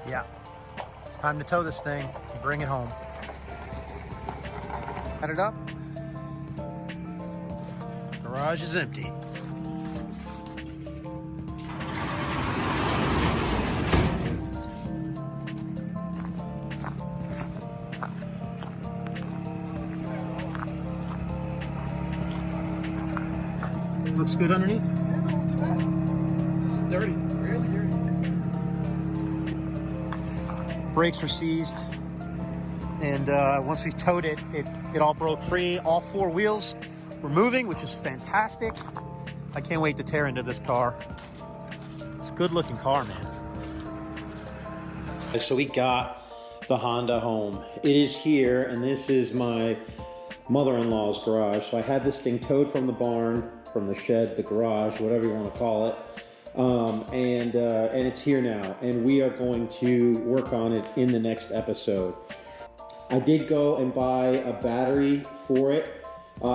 Yeah, it's time to tow this thing and bring it home. Cut it up. Garage is empty. Looks good underneath. It's dirty, really dirty. Brakes were seized, and once we towed it, it all broke free. All four wheels were moving, which is fantastic. I can't wait to tear into this car. It's a good looking car, man. So we got the Honda home. It is here, and this is my mother-in-law's garage. So I had this thing towed from the barn, from the shed, the garage, whatever you want to call it. And it's here now, and we are going to work on it in the next episode. I did go and buy a battery for it.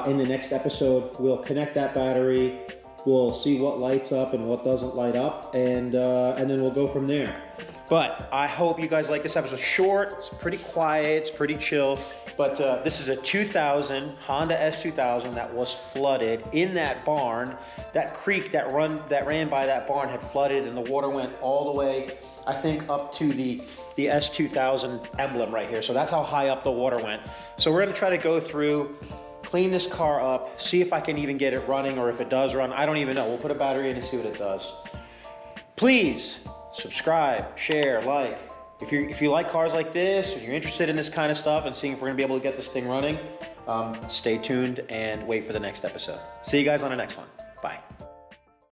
In the next episode, we'll connect that battery, we'll see what lights up and what doesn't light up, and then we'll go from there. But I hope you guys like this episode. Short, it's pretty quiet, it's pretty chill. But this is a 2000 Honda S2000 that was flooded in that barn. That creek that ran by that barn had flooded, and the water went all the way, I think, up to the S2000 emblem right here. So that's how high up the water went. So we're gonna try to go through, clean this car up, see if I can even get it running, or if it does run. I don't even know. We'll put a battery in and see what it does. Please subscribe, share, like. If you like cars like this, if you're interested in this kind of stuff and seeing if we're gonna be able to get this thing running, stay tuned and wait for the next episode. See you guys on the next one. Bye.